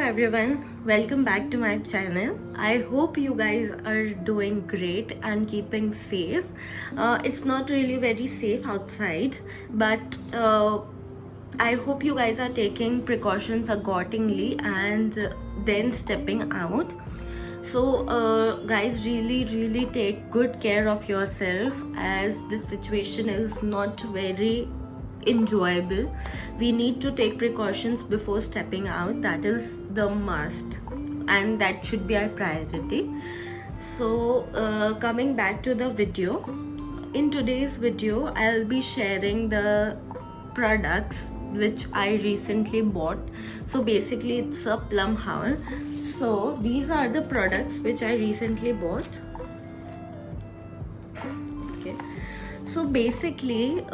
everyone, welcome back to my channel. I hope you guys are doing great and keeping safe. It's not really very safe outside, but I hope you guys are taking precautions accordingly and then stepping out. So guys, really take good care of yourself, as this situation is not very enjoyable. We need to take precautions before stepping out. That is the must, and that should be our priority. So coming back to the video, in today's video I'll be sharing the products which I recently bought. So basically it's a plum haul. So these are the products which I recently bought. Okay, so basically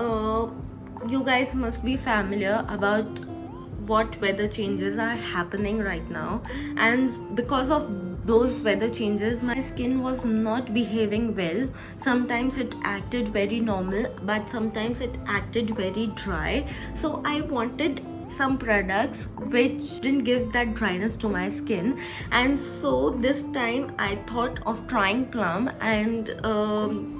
you guys must be familiar about what weather changes are happening right now, and because of those weather changes my skin was not behaving well. Sometimes it acted very normal, but sometimes it acted very dry. So I wanted some products which didn't give that dryness to my skin, and so this time I thought of trying plum and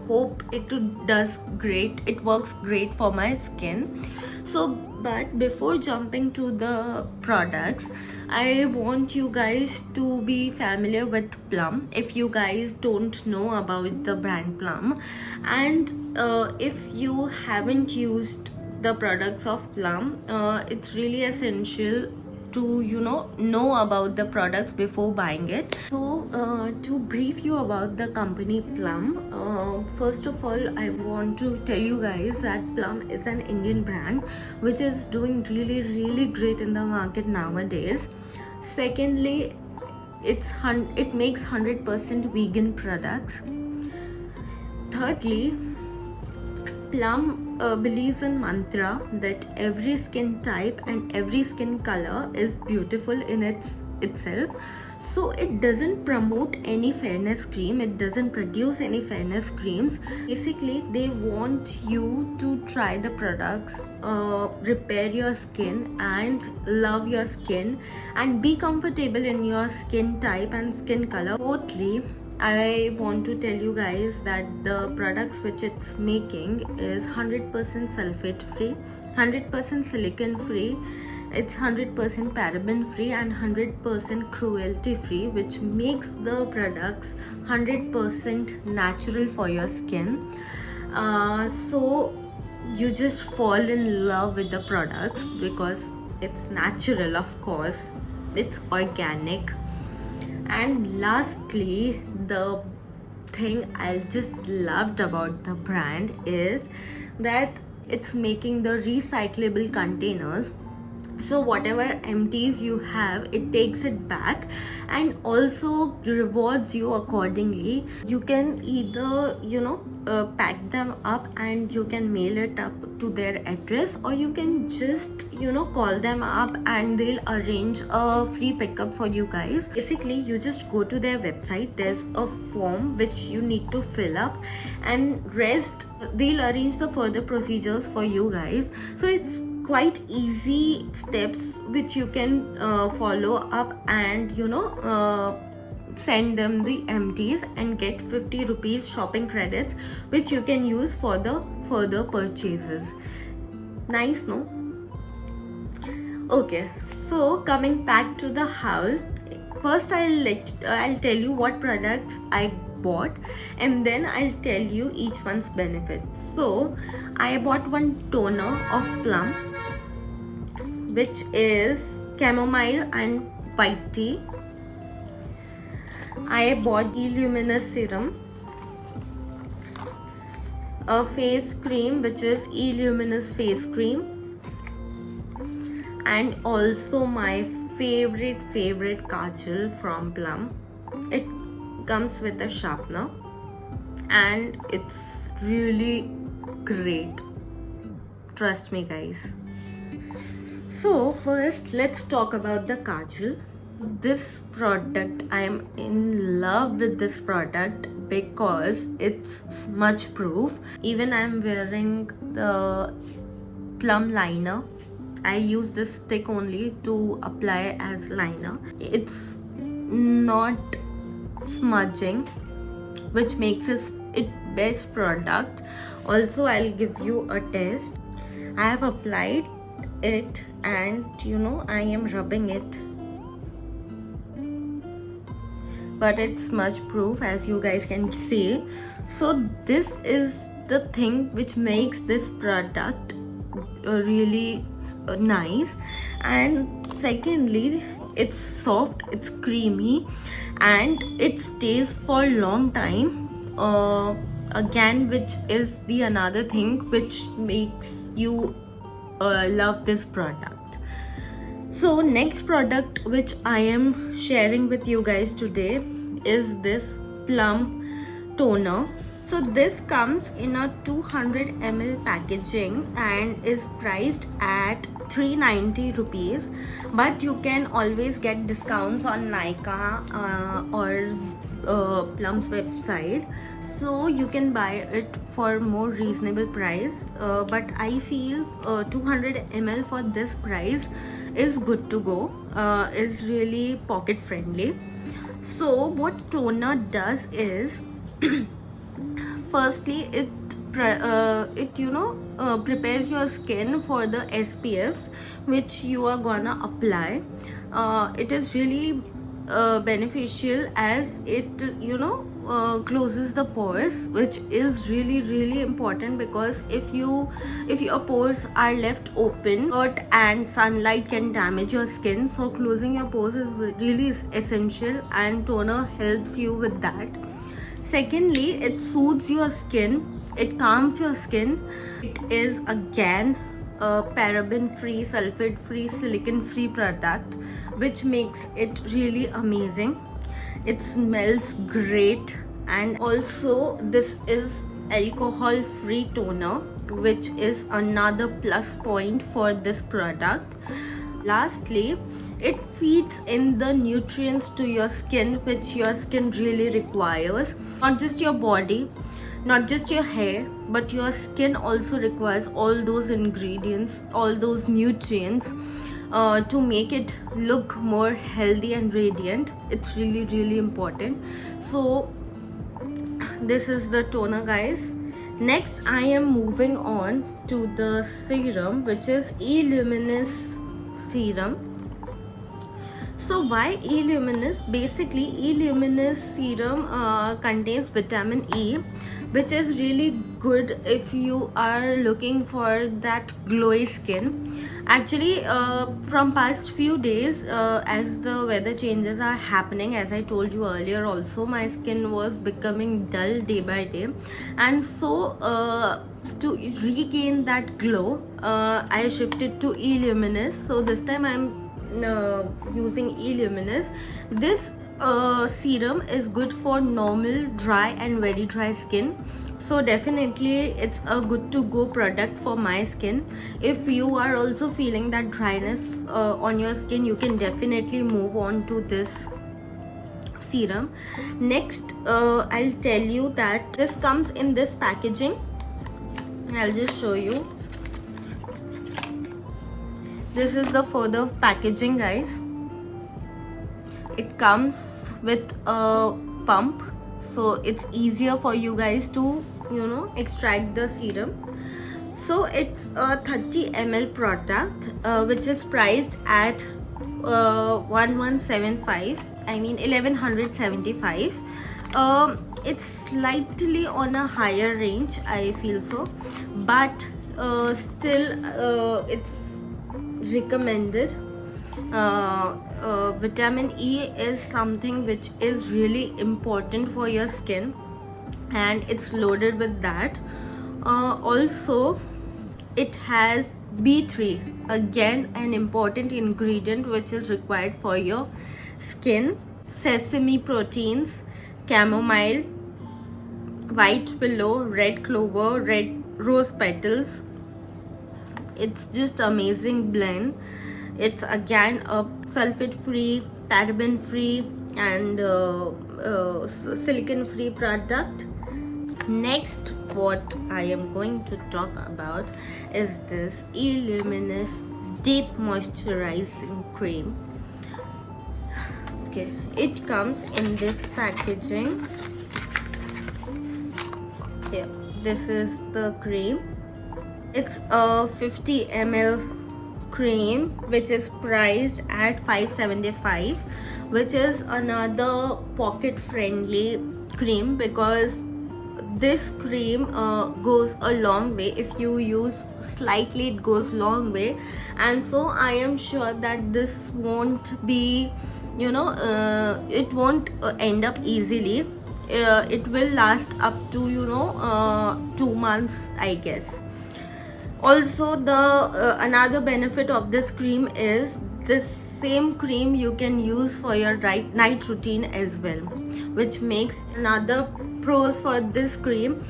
hope it does great, it works great for my skin. So but before jumping to the products, I want you guys to be familiar with plum if you guys don't know about the brand plum, and if you haven't used the products of plum, it's really essential to know about the products before buying it. So to brief you about the company Plum, first of all I want to tell you guys that Plum is an Indian brand which is doing really great in the market nowadays. Secondly, it makes 100% vegan products. Thirdly, Plum believes in mantra that every skin type and every skin color is beautiful in itself. So it doesn't promote any fairness cream, it doesn't produce any fairness creams. Basically they want you to try the products, repair your skin and love your skin and be comfortable in your skin type and skin color. Fourthly, I want to tell you guys that the products which it's making is 100% sulfate free, 100% silicone free, it's 100% paraben free and 100% cruelty free, which makes the products 100% natural for your skin. So you just fall in love with the products because it's natural, of course, it's organic. And lastly, the thing I just loved about the brand is that it's making the recyclable containers. So whatever empties you have, it takes it back and also rewards you accordingly. You can either pack them up and you can mail it up to their address, or you can just call them up and they'll arrange a free pickup for you guys. Basically you just go to their website, there's a form which you need to fill up, and rest they'll arrange the further procedures for you guys. So it's quite easy steps which you can follow up and send them the empties and get 50 rupees shopping credits which you can use for the further purchases. Nice, no? Okay, so coming back to the haul, first I'll tell you what products I bought and then I'll tell you each one's benefits. So I bought one toner of Plum which is chamomile and white tea. I bought E-Luminous serum, a face cream which is E-Luminous face cream, and also my favorite kajal from Plum. It comes with a sharpener and it's really great, trust me guys. So first let's talk about the kajal. This product, I am in love with this product because it's smudge proof. Even I am wearing the Plum liner I use this stick only to apply as liner. It's not smudging, which makes it best product. Also, I'll give you a test. I have applied it and I am rubbing it, but it's smudge proof, as you guys can see. So this is the thing which makes this product really nice. And secondly, it's soft, it's creamy, and it stays for a long time. Again, which is the another thing which makes you love this product. So next product which I am sharing with you guys today is this Plum Toner. So this comes in a 200 ml packaging and is priced at 390 rupees, but you can always get discounts on Nykaa or Plum's website, so you can buy it for more reasonable price. But I feel 200 ml for this price is good to go, is really pocket friendly. So what toner does is firstly, it prepares your skin for the SPFs which you are gonna apply. It is really beneficial as it closes the pores, which is really important, because if your pores are left open, dirt and sunlight can damage your skin. So closing your pores is really essential, and toner helps you with that. Secondly, it soothes your skin, it calms your skin. It is again a paraben free, sulfate free, silicone free product, which makes it really amazing. It smells great, and also this is alcohol free toner, which is another plus point for this product. Lastly, it feeds in the nutrients to your skin which your skin really requires. Not just your body, not just your hair, but your skin also requires all those ingredients, all those nutrients to make it look more healthy and radiant. It's really important. So this is the toner, guys. Next, I am moving on to the serum, which is E-Luminous serum. So why E-Luminous? Basically, E-Luminous serum contains vitamin E, which is really good if you are looking for that glowy skin. Actually, from past few days, as the weather changes are happening, as I told you earlier also, my skin was becoming dull day by day, and so to regain that glow, I shifted to E-Luminous. So this time I'm using E-Luminous. This serum is good for normal, dry and very dry skin. So definitely it's a good to go product for my skin. If you are also feeling that dryness on your skin, you can definitely move on to this serum. Next, I'll tell you that this comes in this packaging. I'll just show you. This is the further packaging, guys. It comes with a pump, so it's easier for you guys to extract the serum. So it's a 30 ml product, which is priced at 1175. It's slightly on a higher range, I feel so, but still it's recommended. Vitamin E is something which is really important for your skin, and it's loaded with that. Also, it has B3, again an important ingredient which is required for your skin. Sesame proteins, chamomile, white willow, red clover, red rose petals. It's just amazing blend. It's again a sulfate free, paraben free and silicone free product. Next, what I am going to talk about is this E-Luminous deep moisturizing cream. Okay, it comes in this packaging. Here, this is the cream. It's a 50 ml cream which is priced at $5.75, which is another pocket friendly cream, because this cream goes a long way. If you use slightly, it goes long way, and so I am sure that this won't be, you know, it won't end up easily. It will last up to, you know, 2 months, I guess. Also, the another benefit of this cream is this same cream you can use for your night routine as well, which makes another pros for this cream,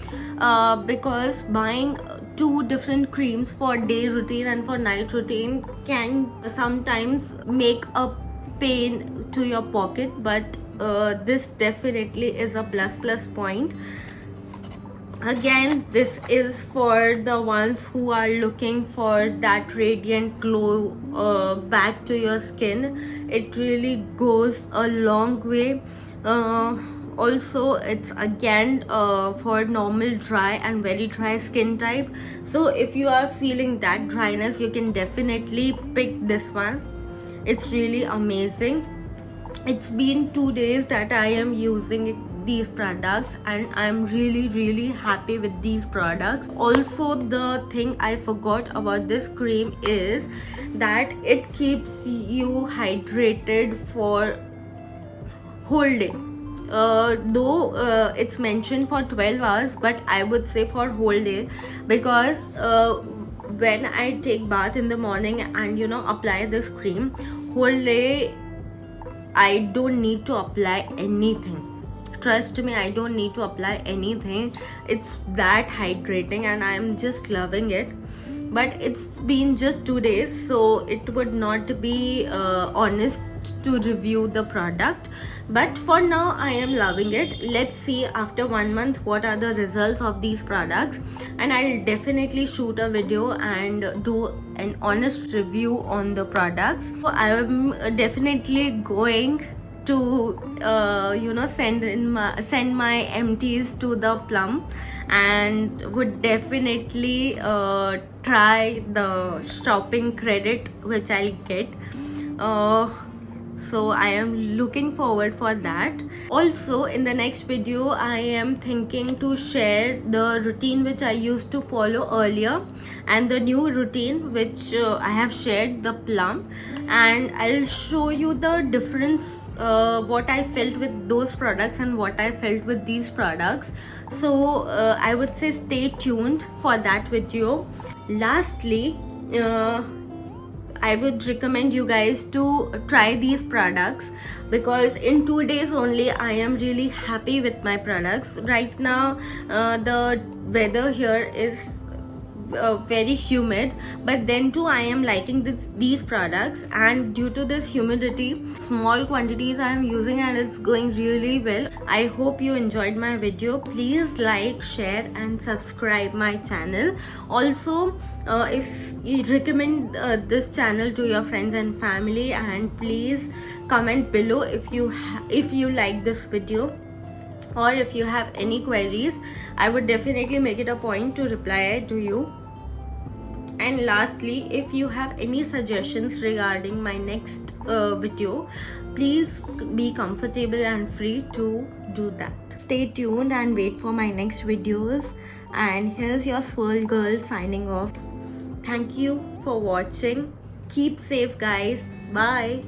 because buying two different creams for day routine and for night routine can sometimes make a pain to your pocket, but this definitely is a plus point. Again, this is for the ones who are looking for that radiant glow back to your skin. It really goes a long way. Also, it's again for normal dry and very dry skin type. So if you are feeling that dryness, you can definitely pick this one. It's really amazing. It's been 2 days that I am using these products, and I'm really happy with these products. Also, the thing I forgot about this cream is that it keeps you hydrated for whole day. Though it's mentioned for 12 hours, but I would say for whole day, because when I take bath in the morning and, you know, apply this cream, whole day I don't need to apply anything. Trust me, I don't need to apply anything. It's that hydrating and I'm just loving it. But it's been just 2 days, so it would not be honest to review the product. But for now, I am loving it. Let's see after 1 month what are the results of these products, and I'll definitely shoot a video and do an honest review on the products. So I am definitely going to you know, send my empties to the Plum, and would definitely try the shopping credit which I'll get. So I am looking forward for that. Also, in the next video, I am thinking to share the routine which I used to follow earlier and the new routine which I have shared, the Plum, and I'll show you the difference, what I felt with those products and what I felt with these products. So I would say stay tuned for that video. Lastly, I would recommend you guys to try these products, because in 2 days only I am really happy with my products. Right now the weather here is very humid, but then too I am liking these products, and due to this humidity, small quantities I am using and it's going really well. I hope you enjoyed my video. Please like, share and subscribe my channel. Also, if you recommend this channel to your friends and family, and please comment below if you like this video, or if you have any queries. I would definitely make it a point to reply to you. And lastly, if you have any suggestions regarding my next video, please be comfortable and free to do that. Stay tuned and wait for my next videos. And here's your Swirl Girl signing off. Thank you for watching. Keep safe, guys. Bye.